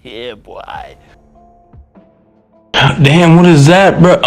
Yeah, boy. Damn, what is that, bro?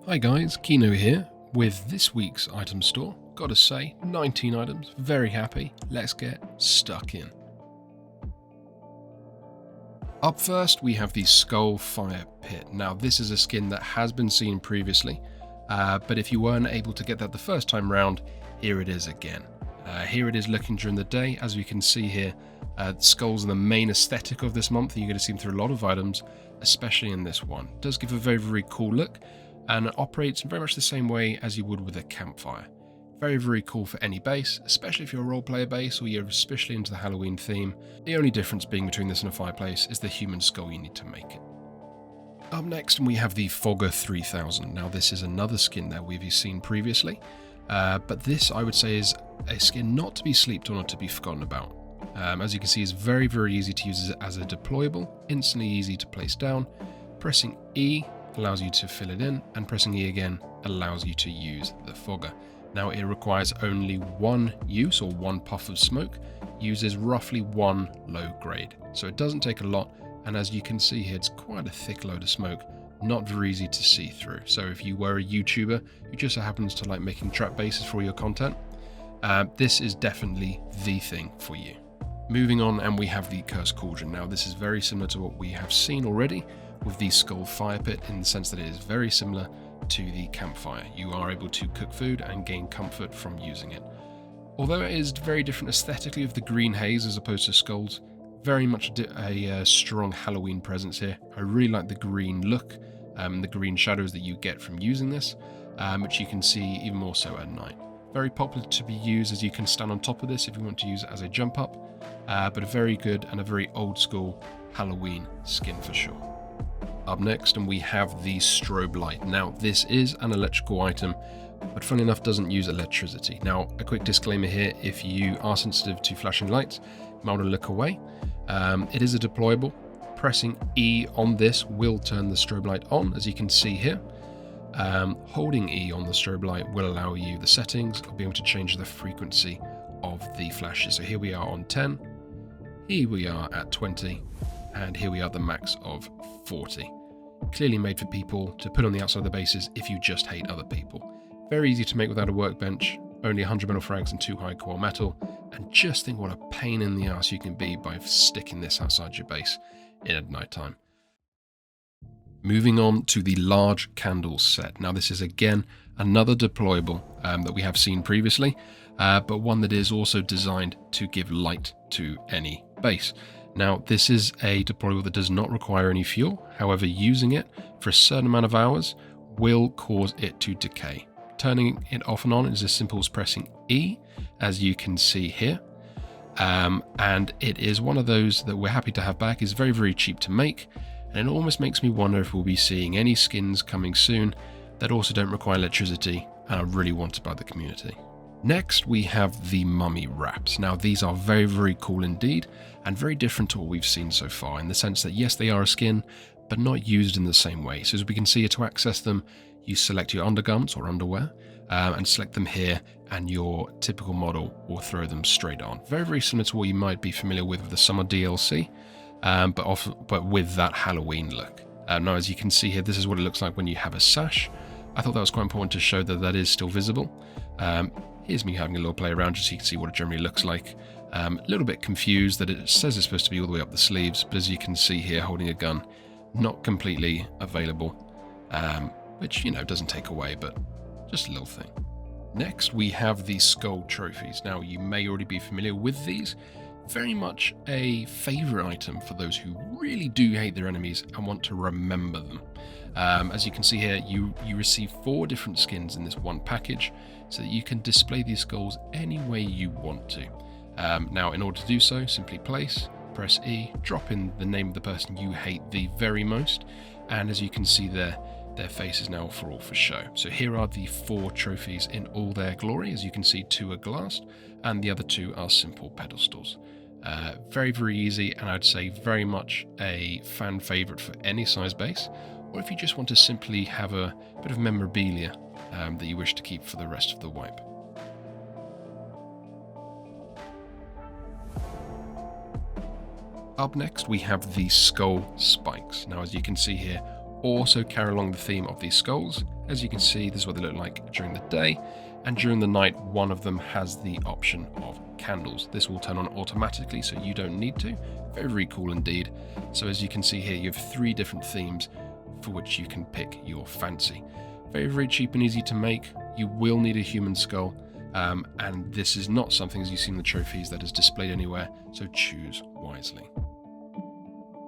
Hi guys, Kino here with this week's item store. Gotta say, 19 items, very happy. Let's get stuck in. Up first, we have the Skull Fire Pit. Now, this is a skin that has been seen previously, but if you weren't able to get that the first time round, here it is again. Here it is looking during the day. As you can see here, skulls are the main aesthetic of this month, and you're going to see them through a lot of items, especially in this one. It does give a very, very cool look, and it operates in very much the same way as you would with a campfire. Very, very cool for any base, especially if you're a role-player base or you're especially into the Halloween theme. The only difference being between this and a fireplace is the human skull you need to make it. Up next, we have the Fogger 3000. Now, this is another skin that we've seen previously, but this, I would say, is a skin not to be slept on or to be forgotten about. As you can see, it's very, very easy to use as a deployable, instantly easy to place down. Pressing E allows you to fill it in, and pressing E again allows you to use the fogger. Now, it requires only one use or one puff of smoke, uses roughly one low grade. So it doesn't take a lot, and as you can see here, it's quite a thick load of smoke, not very easy to see through. So if you were a YouTuber who just so happens to like making trap bases for your content, this is definitely the thing for you. Moving on, and we have the Cursed Cauldron. Now, this is very similar to what we have seen already with the Skull Fire Pit, in the sense that it is very similar to the campfire. You are able to cook food and gain comfort from using it. Although it is very different aesthetically with the green haze as opposed to skulls, very much a strong Halloween presence here. I really like the green look, the green shadows that you get from using this, which you can see even more so at night. Very popular to be used, as you can stand on top of this if you want to use it as a jump up, but a very good and a very old school Halloween skin for sure. Up next, and we have the Strobe Light. Now, this is an electrical item, but funnily enough doesn't use electricity. Now, a quick disclaimer here: if you are sensitive to flashing lights, you might want to look away. It is a deployable. Pressing E on this will turn the strobe light on, as you can see here. Holding E on the strobe light will allow you the settings of being able to change the frequency of the flashes. So here we are on 10, here we are at 20, and here we are at the max of 40. Clearly made for people to put on the outside of the bases if you just hate other people. Very easy to make without a workbench, only 100 metal frags and 2 high core metal, and just think what a pain in the ass you can be by sticking this outside your base in at night time. Moving on to the large candles set. Now, this is again another deployable that we have seen previously, but one that is also designed to give light to any base. Now, this is a deployable that does not require any fuel. However, using it for a certain amount of hours will cause it to decay. Turning it off and on is as simple as pressing E, as you can see here. And it is one of those that we're happy to have back. It's very, very cheap to make, and it almost makes me wonder if we'll be seeing any skins coming soon that also don't require electricity and are really wanted by the community. Next, we have the Mummy Wraps. Now, these are very, very cool indeed, and very different to what we've seen so far, in the sense that yes, they are a skin, but not used in the same way. So as we can see here, to access them, you select your undergarments or underwear, and select them here, and your typical model will throw them straight on. Very, very similar to what you might be familiar with the Summer DLC, but with that Halloween look. Now, as you can see here, this is what it looks like when you have a sash. I thought that was quite important to show that that is still visible. Here's me having a little play around just so you can see what it generally looks like. A little bit confused that it says it's supposed to be all the way up the sleeves, but as you can see here, holding a gun, not completely available, which, you know, doesn't take away, but just a little thing. Next, we have the Skull Trophies. Now, you may already be familiar with these. Very much a favorite item for those who really do hate their enemies and want to remember them. As you can see here, you receive 4 different skins in this one package, so that you can display these skulls any way you want to. Now, in order to do so, simply press E, drop in the name of the person you hate the very most, and as you can see there, their face is now for all for show. So here are the 4 trophies in all their glory. As you can see, 2 are glassed, and the other 2 are simple pedestals. Very, very easy, and I'd say very much a fan favorite for any size base, or if you just want to simply have a bit of memorabilia that you wish to keep for the rest of the wipe. Up next, we have the skull spikes. Now, as you can see here, also carry along the theme of these skulls. As you can see, this is what they look like during the day, and during the night, one of them has the option of candles. This will turn on automatically, so you don't need to. Very, very cool indeed. So as you can see here, you have 3 different themes for which you can pick your fancy. Very, very cheap and easy to make. You will need a human skull, and this is not something, as you see in the trophies, that is displayed anywhere, so choose wisely.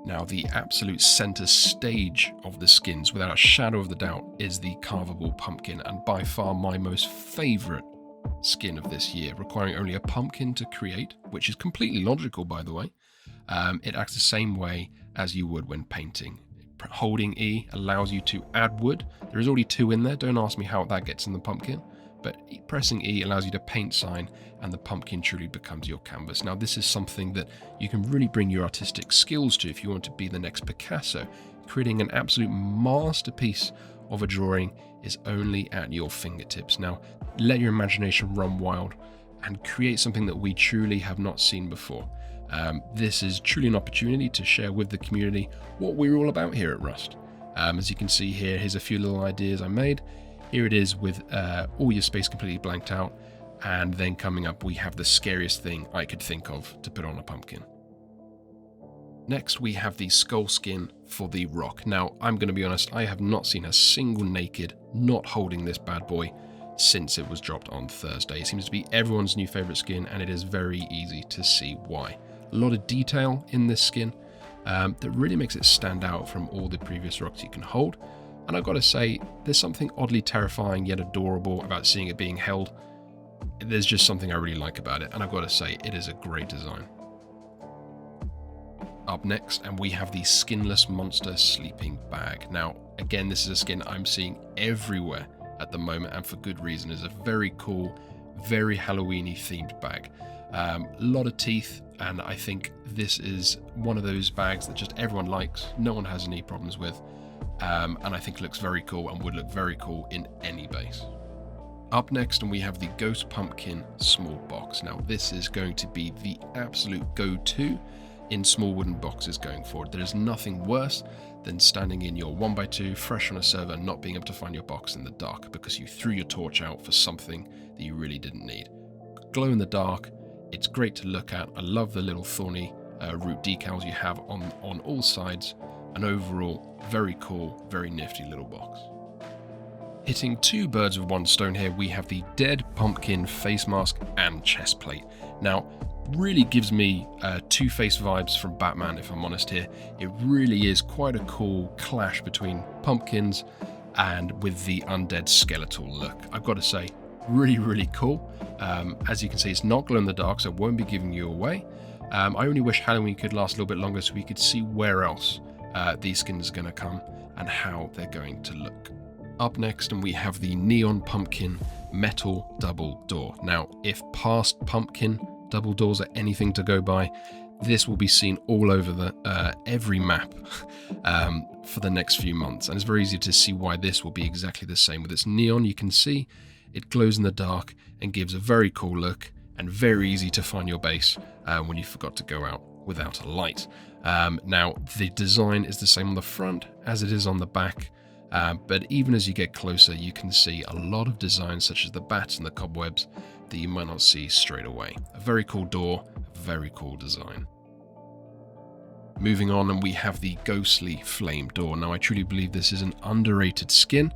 Now, the absolute center stage of the skins, without a shadow of the doubt, is the Carvable Pumpkin, and by far my most favorite skin of this year, requiring only a pumpkin to create, which is completely logical, by the way. It acts the same way as you would when painting. Holding E allows you to add wood. There is already 2 in there. Don't ask me how that gets in the pumpkin, but pressing E allows you to paint sign, and the pumpkin truly becomes your canvas. Now, this is something that you can really bring your artistic skills to if you want to be the next Picasso. Creating an absolute masterpiece of a drawing is only at your fingertips. Now, let your imagination run wild and create something that we truly have not seen before. This is truly an opportunity to share with the community what we're all about here at Rust. As you can see here, here's a few little ideas I made. Here it is with all your space completely blanked out, and then coming up we have the scariest thing I could think of to put on a pumpkin. Next, we have the skull skin for the rock. Now, I'm going to be honest, I have not seen a single naked not holding this bad boy since it was dropped on Thursday. It seems to be everyone's new favorite skin, and it is very easy to see why. A lot of detail in this skin that really makes it stand out from all the previous rocks you can hold. And I've got to say, there's something oddly terrifying yet adorable about seeing it being held. There's just something I really like about it, and I've got to say, it is a great design. Up next, and we have the Skinless Monster Sleeping Bag. Now, again, this is a skin I'm seeing everywhere at the moment, and for good reason. It's a very cool, very Halloween-y themed bag. A lot of teeth, and I think this is one of those bags that just everyone likes, no one has any problems with, and I think it looks very cool and would look very cool in any base. Up next, and we have the Ghost Pumpkin Small Box. Now, this is going to be the absolute go-to in small wooden boxes going forward. There is nothing worse than standing in your 1x2 fresh on a server and not being able to find your box in the dark because you threw your torch out for something that you really didn't need. Glow in the dark, it's great to look at. I love the little thorny root decals you have on all sides, and overall, very cool, very nifty little box. Hitting 2 birds with 1 stone here, we have the Dead Pumpkin face mask and chest plate. Now, really gives me Two-Face vibes from Batman, if I'm honest here. It really is quite a cool clash between pumpkins and with the undead skeletal look. I've got to say, really, really cool. As you can see, it's not glow in the dark, so it won't be giving you away. I only wish Halloween could last a little bit longer so we could see where else these skins are going to come and how they're going to look. Up next, and we have the Neon Pumpkin Metal Double Door. Now, if past pumpkin double doors are anything to go by, this will be seen all over the every map for the next few months, and it's very easy to see why this will be exactly the same. With its neon, you can see it glows in the dark and gives a very cool look, and very easy to find your base when you forgot to go out without a light. Now, the design is the same on the front as it is on the back, but even as you get closer, you can see a lot of designs such as the bats and the cobwebs that you might not see straight away. A very cool door, a very cool design. Moving on, and we have the Ghostly Flame Door. Now, I truly believe this is an underrated skin,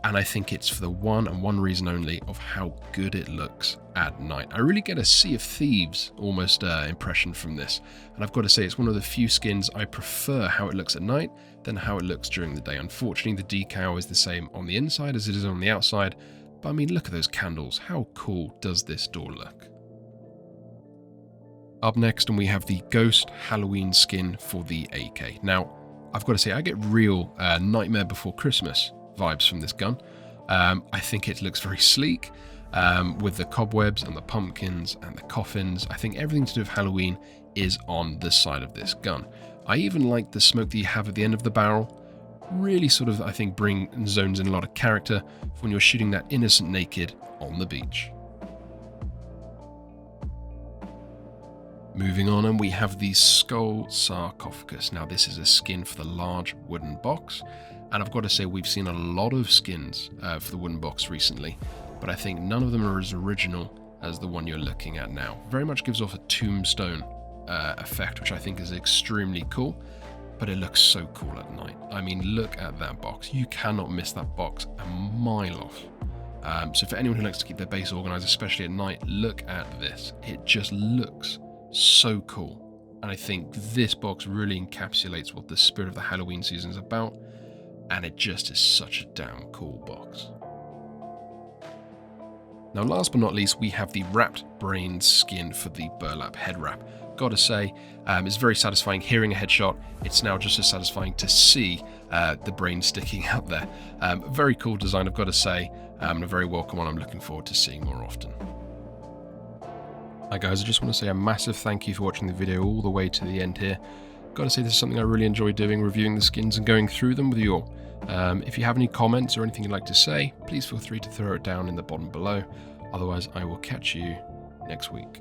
and I think it's for the one and one reason only of how good it looks at night. I really get a Sea of Thieves almost impression from this, and I've got to say it's one of the few skins I prefer how it looks at night than how it looks during the day. Unfortunately, the decal is the same on the inside as it is on the outside, but I mean, look at those candles. How cool does this door look? Up next, and we have the Ghost Halloween skin for the AK. Now, I've got to say, I get real Nightmare Before Christmas vibes from this gun. I think it looks very sleek with the cobwebs and the pumpkins and the coffins. I think everything to do with Halloween is on the side of this gun. I even like the smoke that you have at the end of the barrel. Really sort of, I think, zones in a lot of character when you're shooting that innocent naked on the beach. Moving on, and we have the Skull Sarcophagus. Now this is a skin for the large wooden box, and I've got to say we've seen a lot of skins for the wooden box recently, but I think none of them are as original as the one you're looking at now. Very much gives off a tombstone effect, which I think is extremely cool, but it looks so cool at night. I mean, look at that box. You cannot miss that box a mile off. So for anyone who likes to keep their base organized, especially at night, look at this. It just looks so cool. And I think this box really encapsulates what the spirit of the Halloween season is about, and it just is such a damn cool box. Now last but not least, we have the wrapped brain skin for the burlap head wrap. Gotta say, it's very satisfying hearing a headshot. It's now just as satisfying to see the brain sticking out there. Very cool design, I've got to say, and a very welcome one I'm looking forward to seeing more often. Hi guys, I just want to say a massive thank you for watching the video all the way to the end here. Gotta say, this is something I really enjoy doing, reviewing the skins and going through them with you all. If you have any comments or anything you'd like to say, please feel free to throw it down in the bottom below. Otherwise, I will catch you next week.